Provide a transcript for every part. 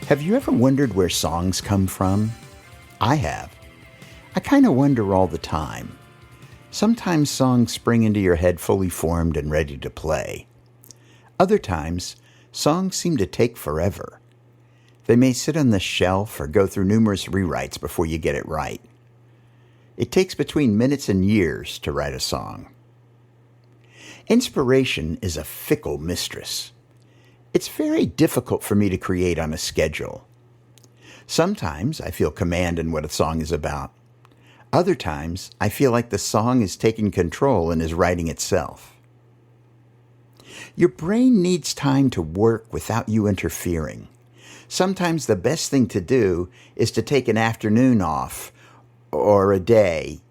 Have you ever wondered where songs come from? I have. I kind of wonder all the time. Sometimes songs spring into your head fully formed and ready to play. Other times, songs seem to take forever. They may sit on the shelf or go through numerous rewrites before you get it right. It takes between minutes and years to write a song. Inspiration is a fickle mistress. It's very difficult for me to create on a schedule. Sometimes I feel command in what a song is about. Other times I feel like the song is taking control and is writing itself. Your brain needs time to work without you interfering. Sometimes the best thing to do is to take an afternoon off, or a day,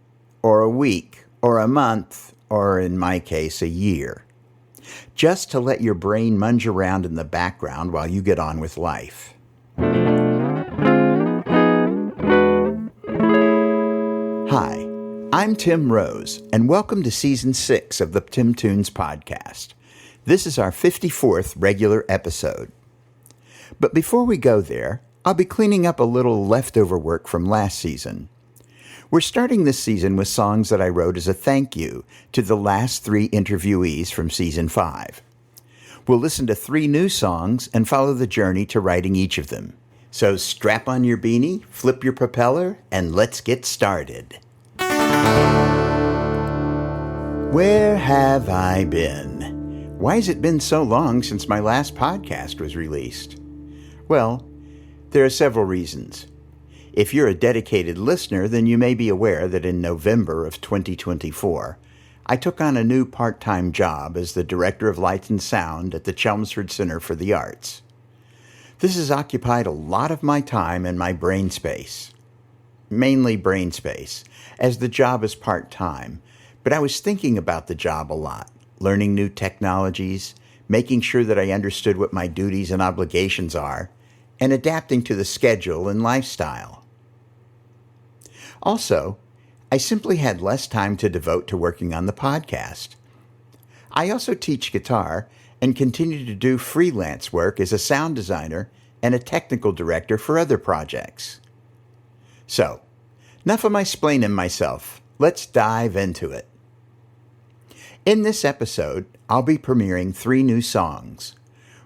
or a week, or a month, or in my case, a year. Just to let your brain munge around in the background while you get on with life. Hi, I'm Tim Rose, and welcome to Season 6 of the Tim Tunes podcast. This is our 54th regular episode. But before we go there, I'll be cleaning up a little leftover work from last season. We're starting this season with songs that I wrote as a thank you to the last 3 interviewees from Season 5. We'll listen to 3 new songs and follow the journey to writing each of them. So strap on your beanie, flip your propeller, and let's get started. Where have I been? Why has it been so long since my last podcast was released? Well, there are several reasons. If you're a dedicated listener, then you may be aware that in November of 2024, I took on a new part-time job as the Director of Lights and Sound at the Chelmsford Center for the Arts. This has occupied a lot of my time and my brain space. Mainly brain space, as the job is part-time, but I was thinking about the job a lot, learning new technologies, making sure that I understood what my duties and obligations are, and adapting to the schedule and lifestyle. Also, I simply had less time to devote to working on the podcast. I also teach guitar and continue to do freelance work as a sound designer and a technical director for other projects. So, enough of my splaining myself. Let's dive into it. In this episode, I'll be premiering 3 new songs,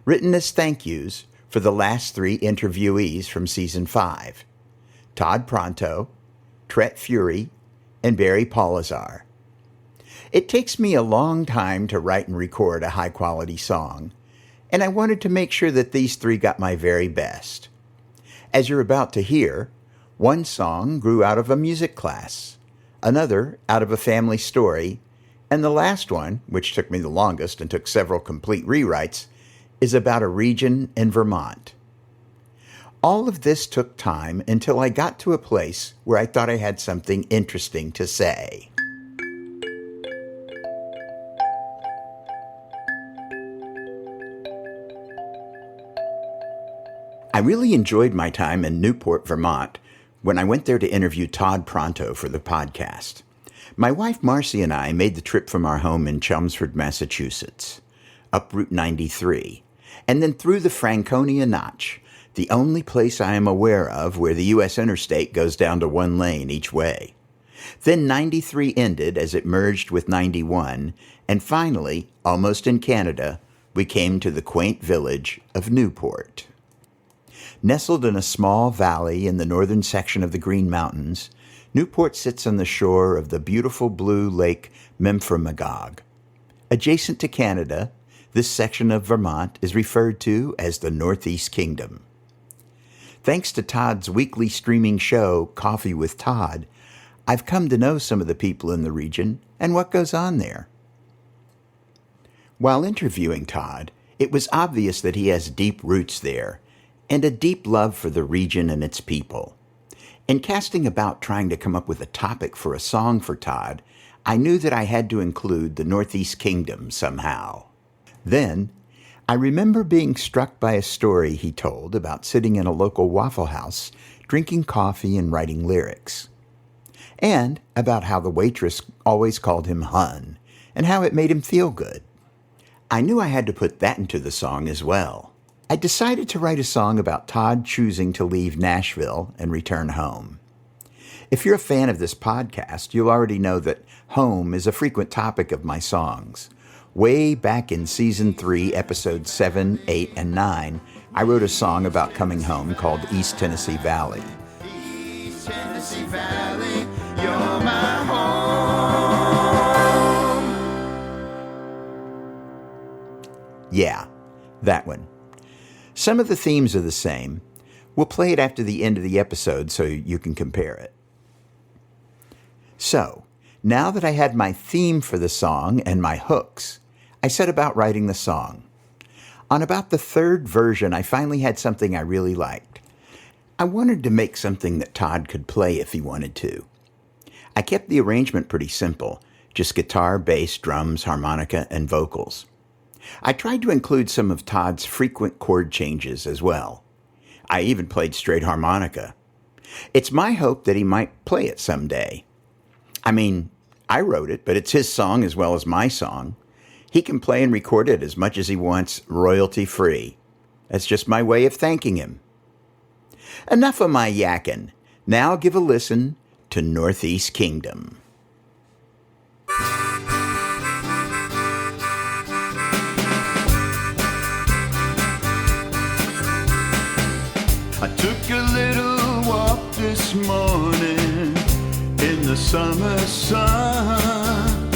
written as thank yous for the last 3 interviewees from Season 5, Todd Pronto, Tret Fure, and Polisar. It takes me a long time to write and record a high-quality song, and I wanted to make sure that these 3 got my very best. As you're about to hear, one song grew out of a music class, another out of a family story, and the last one, which took me the longest and took several complete rewrites, is about a region in Vermont. All of this took time until I got to a place where I thought I had something interesting to say. I really enjoyed my time in Newport, Vermont, when I went there to interview Todd Pronto for the podcast. My wife Marcy and I made the trip from our home in Chelmsford, Massachusetts, up Route 93, and then through the Franconia Notch, the only place I am aware of where the U.S. interstate goes down to 1 lane each way. Then 93 ended as it merged with 91, and finally, almost in Canada, we came to the quaint village of Newport. Nestled in a small valley in the northern section of the Green Mountains, Newport sits on the shore of the beautiful blue lake Memphremagog. Adjacent to Canada, this section of Vermont is referred to as the Northeast Kingdom. Thanks to Todd's weekly streaming show, Coffee with Todd, I've come to know some of the people in the region and what goes on there. While interviewing Todd, it was obvious that he has deep roots there and a deep love for the region and its people. In casting about trying to come up with a topic for a song for Todd, I knew that I had to include the Northeast Kingdom somehow. Then, I remember being struck by a story he told about sitting in a local Waffle House, drinking coffee and writing lyrics. And about how the waitress always called him Hun, and how it made him feel good. I knew I had to put that into the song as well. I decided to write a song about Todd choosing to leave Nashville and return home. If you're a fan of this podcast, you'll already know that home is a frequent topic of my songs. Way back in Season 3, Episodes 7, 8, and 9, I wrote a song about coming home called East Tennessee Valley. East Tennessee Valley, you're my home. Yeah, that one. Some of the themes are the same. We'll play it after the end of the episode so you can compare it. So, now that I had my theme for the song and my hooks, I set about writing the song. On about the third version, I finally had something I really liked. I wanted to make something that Todd could play if he wanted to. I kept the arrangement pretty simple, just guitar, bass, drums, harmonica, and vocals. I tried to include some of Todd's frequent chord changes as well. I even played straight harmonica. It's my hope that he might play it someday. I mean, I wrote it, but it's his song as well as my song. He can play and record it as much as he wants, royalty-free. That's just my way of thanking him. Enough of my yakking. Now give a listen to Northeast Kingdom. I took a little walk this morning in the summer sun.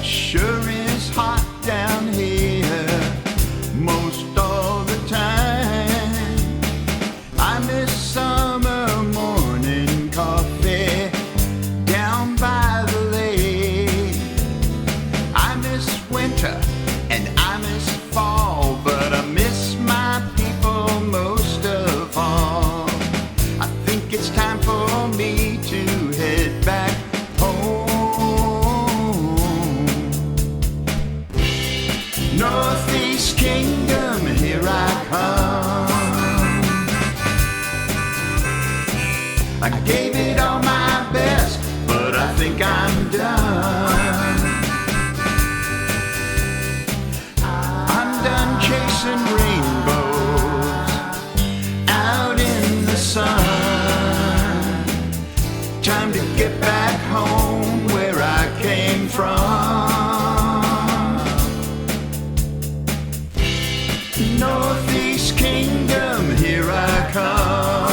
Sure is hot down here most all the time. I miss summer morning coffee down by the lake. I miss winter and I miss fall, but I miss my people most of all. I think it's time for me to head back home. Northeast Kingdom, here I come. I gave it all my best, but I think I'm done. I'm done chasing rainbows out in the sun. Time to get back home where I came from. Northeast Kingdom, here I come.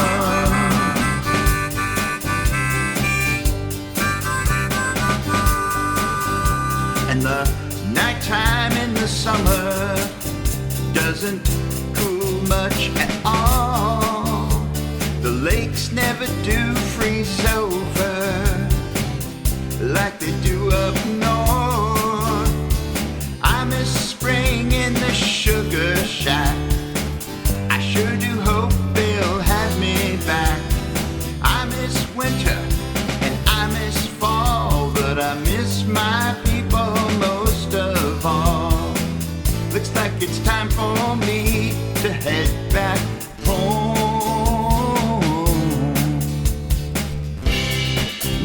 And the nighttime in the summer doesn't cool much at all. The lakes never do freeze over like they do up north. I miss spring in the sugar shack. I sure do hope they'll have me back. I miss winter and I miss fall, but I miss my people most of all. Looks like it's time for me to head back home.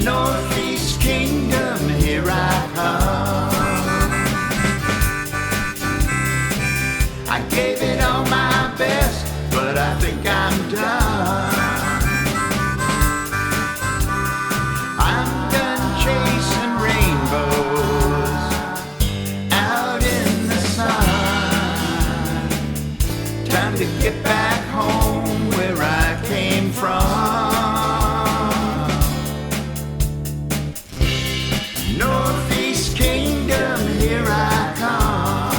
Northeast Kingdom, here I come. I gave it all my best, but I think I'm done. I'm done chasing rainbows out in the sun. Time to get back home where I came from. Northeast Kingdom, here I come.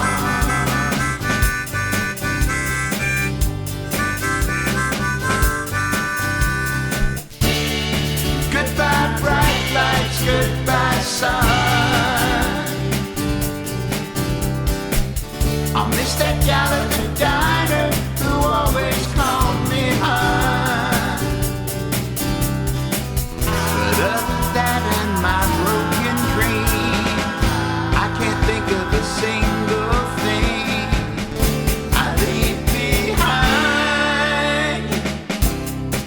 Goodbye bright lights, goodbye sun. I'll miss that gal at the diner who always called me hon. But other than that and my broken dream, I can't think of a single thing I leave behind.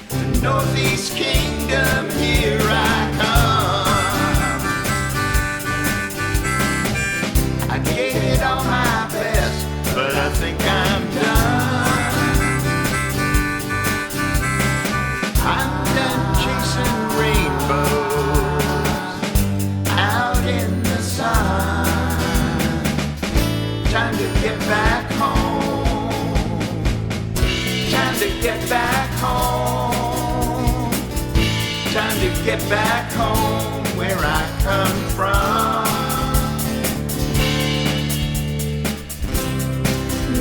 The Northeast Kingdom, here I come. I gave it all my best, but I think I'm done. get back home where I come from.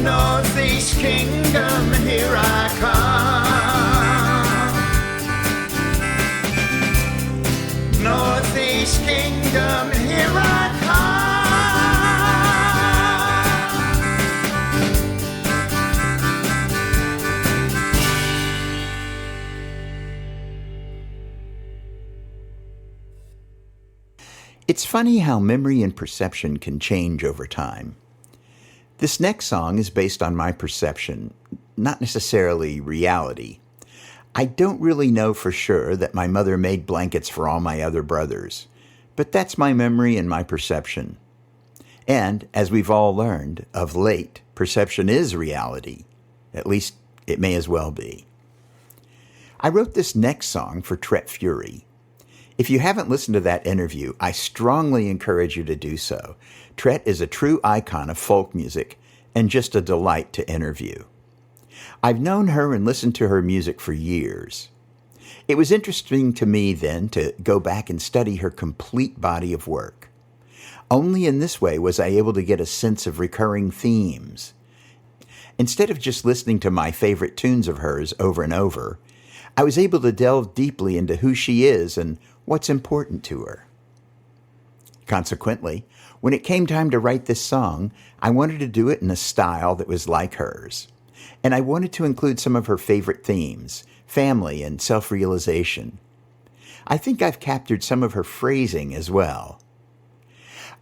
Northeast Kingdom, here I come. Northeast Kingdom, here I come. It's funny how memory and perception can change over time. This next song is based on my perception, not necessarily reality. I don't really know for sure that my mother made blankets for all my other brothers, but that's my memory and my perception. And, as we've all learned, of late, perception is reality. At least, it may as well be. I wrote this next song for Tret Fure. If you haven't listened to that interview, I strongly encourage you to do so. Tret is a true icon of folk music and just a delight to interview. I've known her and listened to her music for years. It was interesting to me then to go back and study her complete body of work. Only in this way was I able to get a sense of recurring themes. Instead of just listening to my favorite tunes of hers over and over, I was able to delve deeply into who she is and what's important to her. Consequently, when it came time to write this song, I wanted to do it in a style that was like hers. And I wanted to include some of her favorite themes, family and self-realization. I think I've captured some of her phrasing as well.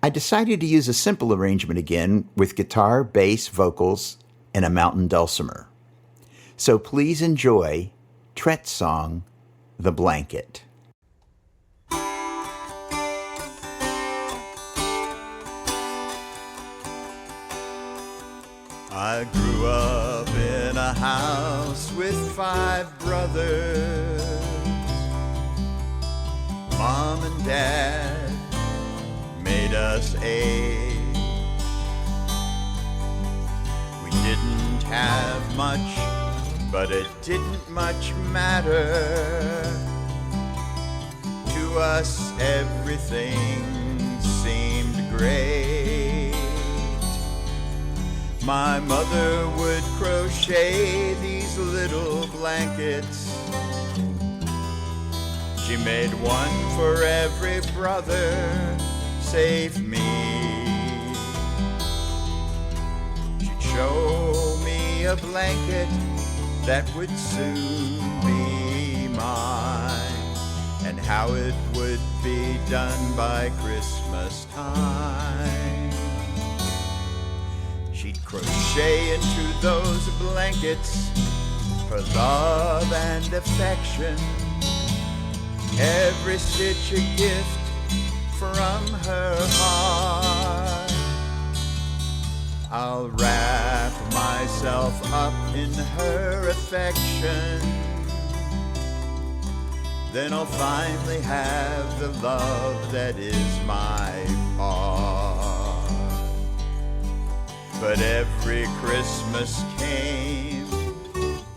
I decided to use a simple arrangement again with guitar, bass, vocals, and a mountain dulcimer. So please enjoy Tret's song, The Blanket. I grew up in a house with 5 brothers. Mom and Dad made us 8. We didn't have much, but it didn't much matter. To us, everything seemed great. My mother would crochet these little blankets. She made one for every brother, save me. She'd show me a blanket that would soon be mine, and how it would be done by Christmas time. She'd crochet into those blankets her love and affection, every stitch a gift from her heart. I'll wrap myself up in her affection, then I'll finally have the love that is my part. But every Christmas came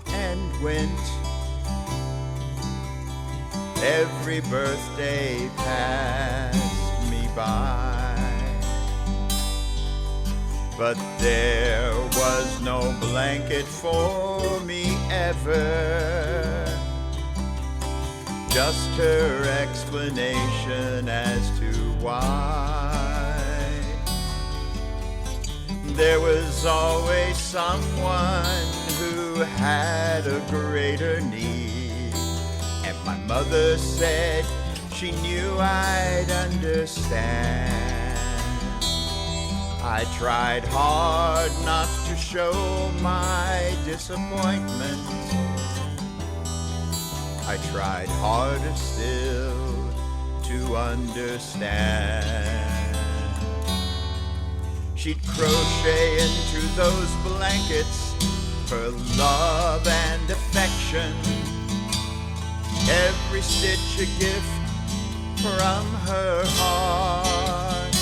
and went, every birthday passed me by, but there was no blanket for me ever. Just her explanation as to why. There was always someone who had a greater need, and my mother said she knew I'd understand. I tried hard not to show my disappointment. I tried harder still to understand. She'd crochet into those blankets her love and affection, every stitch a gift from her heart.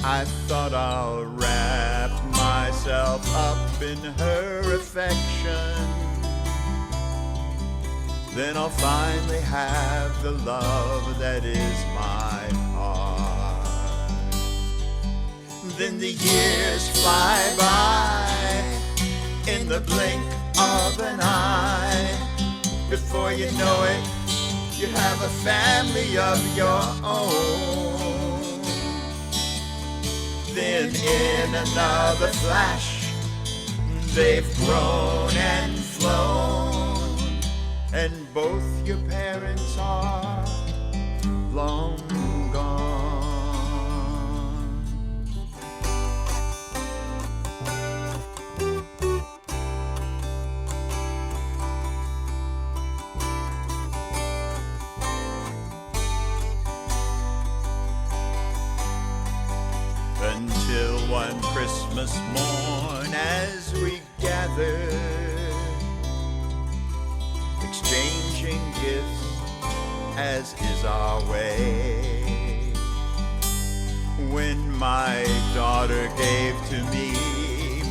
I thought I'll wrap myself up in her affection, then I'll finally have the love that is my heart. Then the years fly by in the blink of an eye. Before you know it, you have a family of your own. Then in another flash, they've grown and flown, and both your parents are long gone. Until one Christmas morn, as we gather, exchanging gifts as is our way, when my daughter gave to me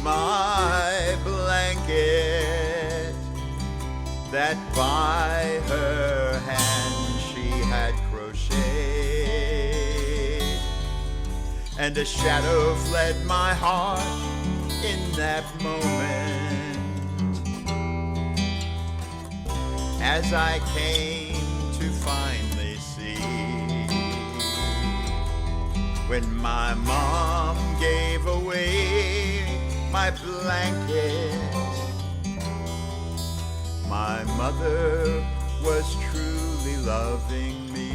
my blanket that by her hand she had crocheted, and a shadow fled my heart in that moment, as I came to finally see, when my mom gave away my blanket, my mother was truly loving me.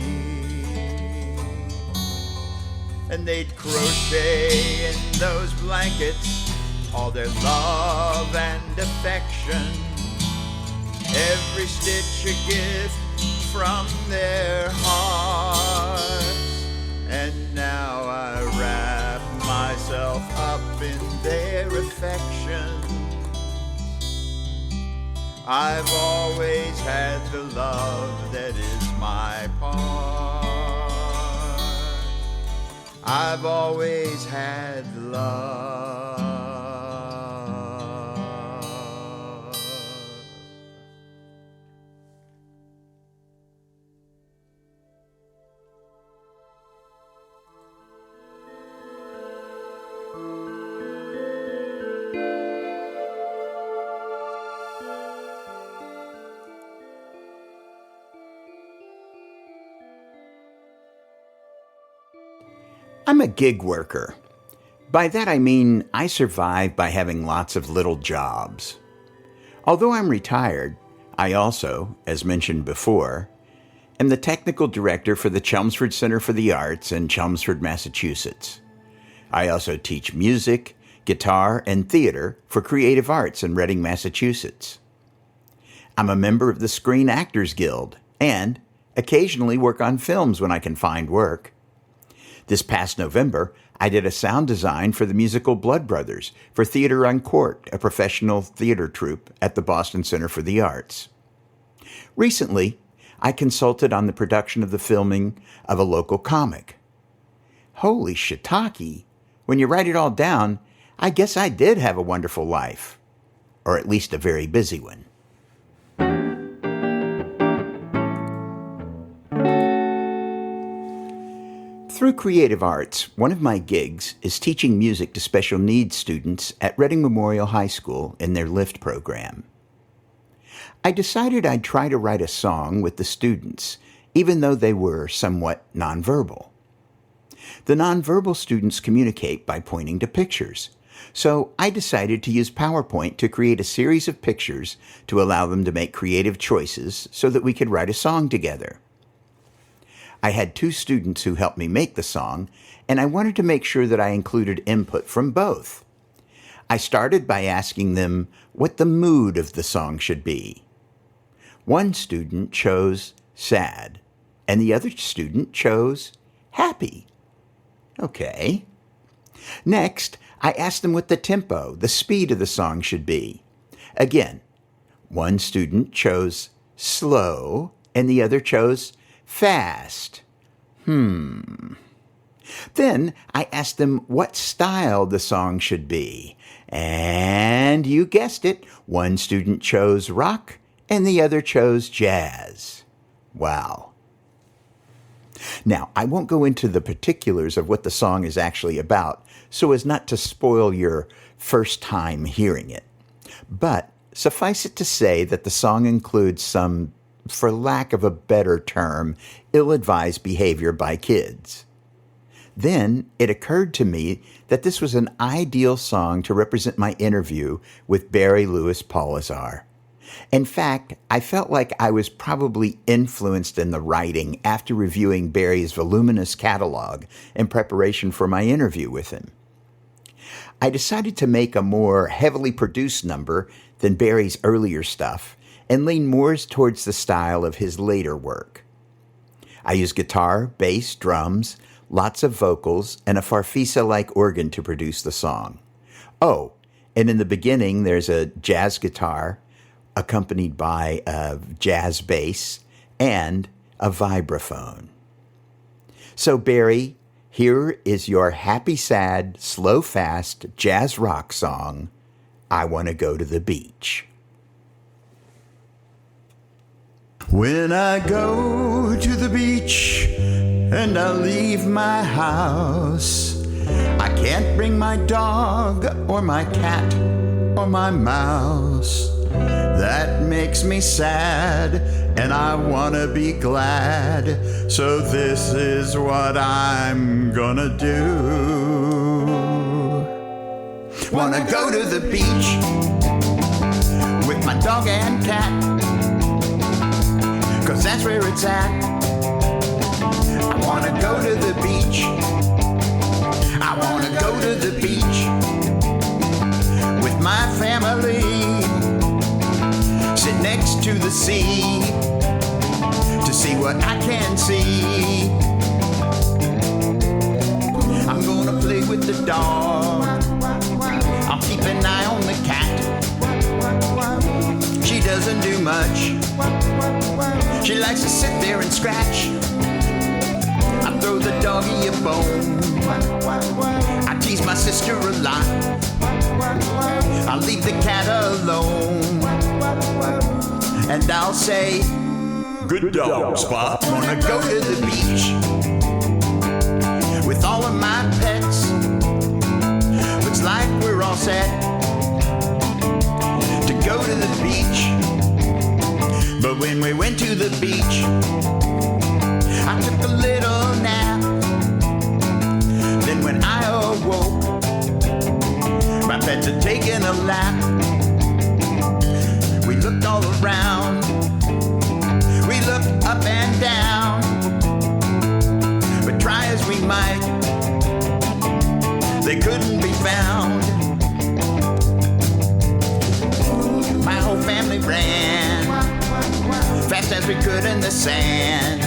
And they'd crochet in those blankets all their love and affection, every stitch a gift from their hearts. And now I wrap myself up in their affection. I've always had the love that is my part. I've always had love. I'm a gig worker. By that I mean I survive by having lots of little jobs. Although I'm retired, I also, as mentioned before, am the technical director for the Chelmsford Center for the Arts in Chelmsford, Massachusetts. I also teach music, guitar, and theater for Creative Arts in Reading, Massachusetts. I'm a member of the Screen Actors Guild and occasionally work on films when I can find work. This past November, I did a sound design for the musical Blood Brothers for Theater on Court, a professional theater troupe at the Boston Center for the Arts. Recently, I consulted on the production of the filming of a local comic. Holy shiitake! When you write it all down, I guess I did have a wonderful life. Or at least a very busy one. Through Creative Arts, one of my gigs is teaching music to special needs students at Reading Memorial High School in their LIFT program. I decided I'd try to write a song with the students, even though they were somewhat nonverbal. The nonverbal students communicate by pointing to pictures, so I decided to use PowerPoint to create a series of pictures to allow them to make creative choices so that we could write a song together. I had 2 students who helped me make the song, and I wanted to make sure that I included input from both. I started by asking them what the mood of the song should be. One student chose sad, and the other student chose happy. Okay. Next, I asked them what the tempo, the speed of the song should be. Again, one student chose slow, and the other chose fast. Then I asked them what style the song should be. And you guessed it, one student chose rock and the other chose jazz. Wow. Now, I won't go into the particulars of what the song is actually about, so as not to spoil your first time hearing it. But suffice it to say that the song includes some, for lack of a better term, ill-advised behavior by kids. Then it occurred to me that this was an ideal song to represent my interview with Barry Louis Polisar. In fact, I felt like I was probably influenced in the writing after reviewing Barry's voluminous catalog in preparation for my interview with him. I decided to make a more heavily produced number than Barry's earlier stuff and lean more towards the style of his later work. I used guitar, bass, drums, lots of vocals, and a farfisa-like organ to produce the song. Oh, and in the beginning there's a jazz guitar accompanied by a jazz bass and a vibraphone. So Barry, here is your happy, sad, slow, fast jazz rock song, I Want to Go to the Beach. When I go to the beach and I leave my house, I can't bring my dog or my cat or my mouse. That makes me sad and I want to be glad. So this is what I'm gonna do. Wanna go to the beach with my dog and cat, 'cause that's where it's at. I wanna go to the beach. I wanna go to the beach with my family. Sit next to the sea to see what I can see. I'm gonna play with the dog. I'll keep an eye on the cat. She doesn't do much. She likes to sit there and scratch. I throw the doggy a bone. I tease my sister a lot. I'll leave the cat alone. And I'll say, good dog, Spot. Wanna go to the beach with all of my pets. Looks like we're all set to go to the beach. But when we went to the beach, I took a little nap. Then when I awoke, my pets had taken a lap. We looked all around. We looked up and down. But try as we might, they couldn't be found. My whole family ran fast as we could in the sand.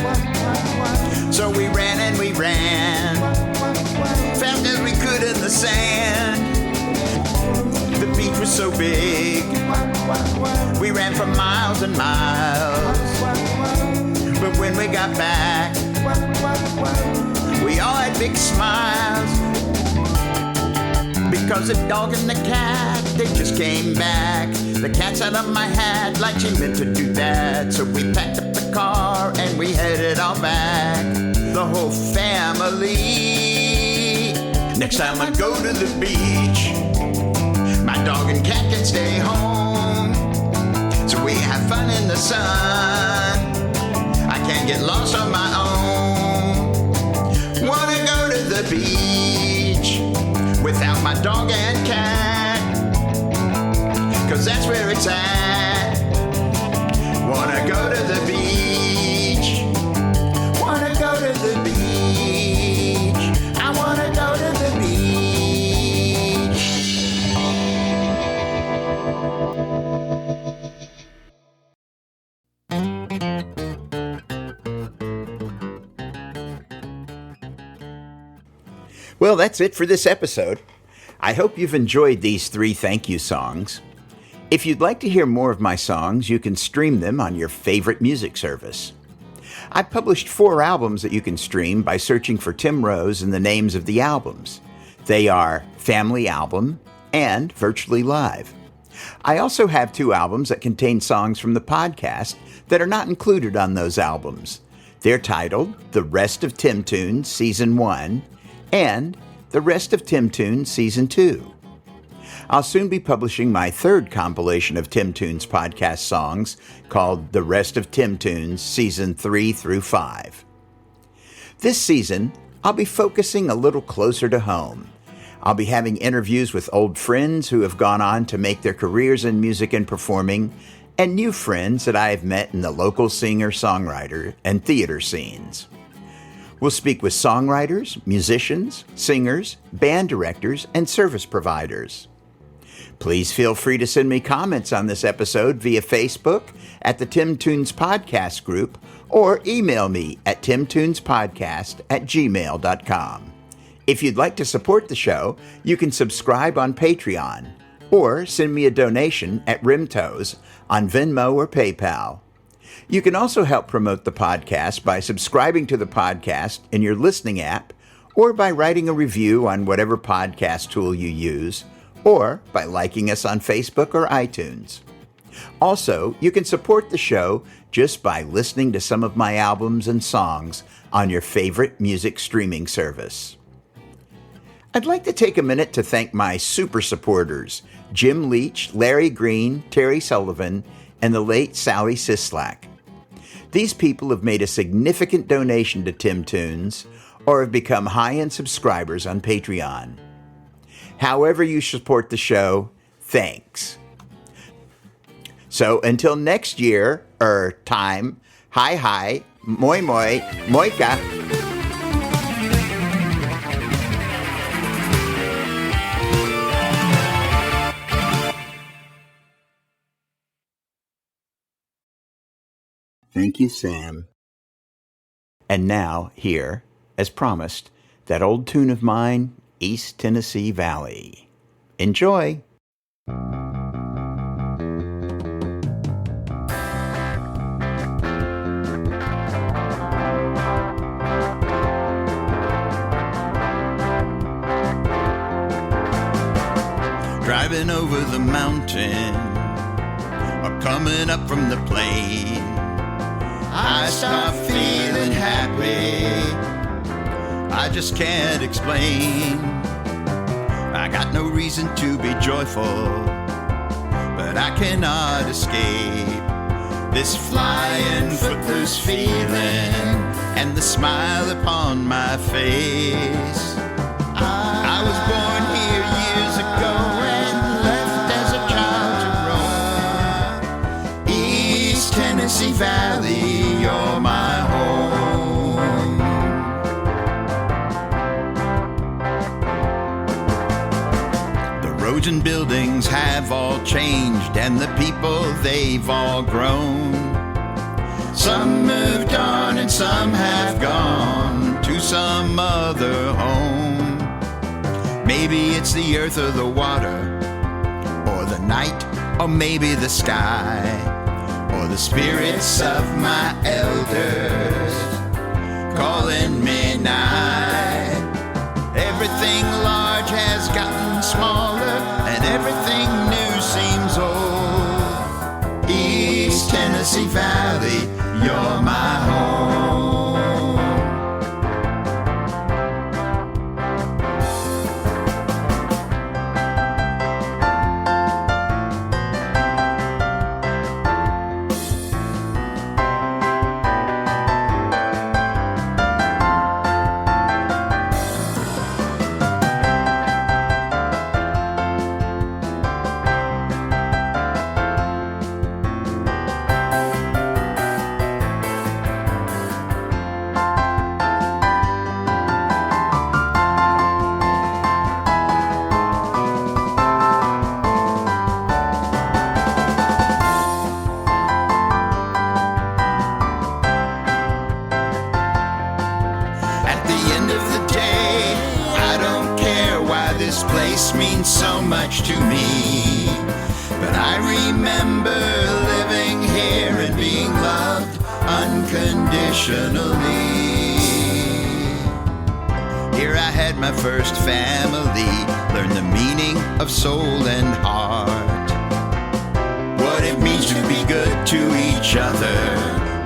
So we ran and we ran fast as we could in the sand. The beach was so big, we ran for miles and miles. But when we got back, we all had big smiles. Because the dog and the cat, they just came back. The cat's out of my hat like she meant to do that. So we packed up the car and we headed all back. The whole family. Next time I go to the beach, my dog and cat can stay home. So we have fun in the sun. I can't get lost on my own. Wanna go to the beach without my dog and cat, 'cause that's where it's at. Wanna go to the beach. Wanna go to the beach. I wanna go to the beach. Well, that's it for this episode. I hope you've enjoyed these 3 thank you songs. If you'd like to hear more of my songs, you can stream them on your favorite music service. I've published 4 albums that you can stream by searching for Tim Rose and the names of the albums. They are Family Album and Virtually Live. I also have 2 albums that contain songs from the podcast that are not included on those albums. They're titled The Rest of Tim Tunes Season 1 and The Rest of Tim Tunes Season 2. I'll soon be publishing my 3rd compilation of Tim Tunes podcast songs called The Rest of Tim Tunes Season 3 through 5. This season, I'll be focusing a little closer to home. I'll be having interviews with old friends who have gone on to make their careers in music and performing, and new friends that I have met in the local singer-songwriter and theater scenes. We'll speak with songwriters, musicians, singers, band directors, and service providers. Please feel free to send me comments on this episode via Facebook at the Tim Tunes Podcast group or email me at timtunespodcast@gmail.com. If you'd like to support the show, you can subscribe on Patreon or send me a donation at Rimtos on Venmo or PayPal. You can also help promote the podcast by subscribing to the podcast in your listening app or by writing a review on whatever podcast tool you use or by liking us on Facebook or iTunes. Also, you can support the show just by listening to some of my albums and songs on your favorite music streaming service. I'd like to take a minute to thank my super supporters, Jim Leach, Larry Green, Terry Sullivan, and the late Sally Sislak. These people have made a significant donation to Tim Tunes or have become high-end subscribers on Patreon. However you support the show, thanks. So until next year, time, hi, moi, moika. Thank you, Sam. And now, here, as promised, that old tune of mine, East Tennessee Valley. Enjoy! Driving over the mountain, or coming up from the plain, I start feeling happy. I just can't explain. I got no reason to be joyful, but I cannot escape this flying footloose feeling and the smile upon my face. I was born here years ago and left as a child to roam. East Tennessee Valley, you're my home. The roads and buildings have all changed, and the people, they've all grown. Some moved on and some have gone to some other home. Maybe it's the earth or the water, or the night, or maybe the sky, or the spirits of my elders calling me nigh. Everything large has gotten smaller, and everything new seems old. East Tennessee Valley, you're my home. This place means so much to me, but I remember living here and being loved unconditionally. Here I had my first family, learned the meaning of soul and heart. to be good to each other,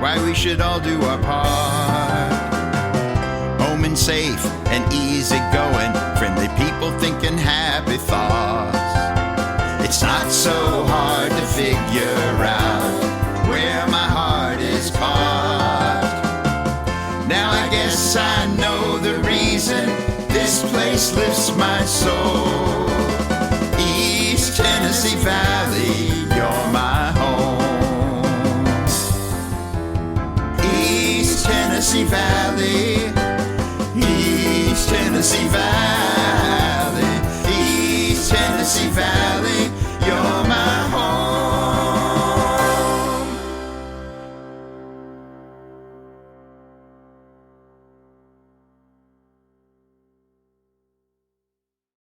why we should all do our part. Home and safe and easy going, friendly people thinking happy thoughts. It's not so hard to figure out where my heart is parked. Now I guess I know the reason this place lifts my soul. East Tennessee Valley, you're my home. East Tennessee Valley,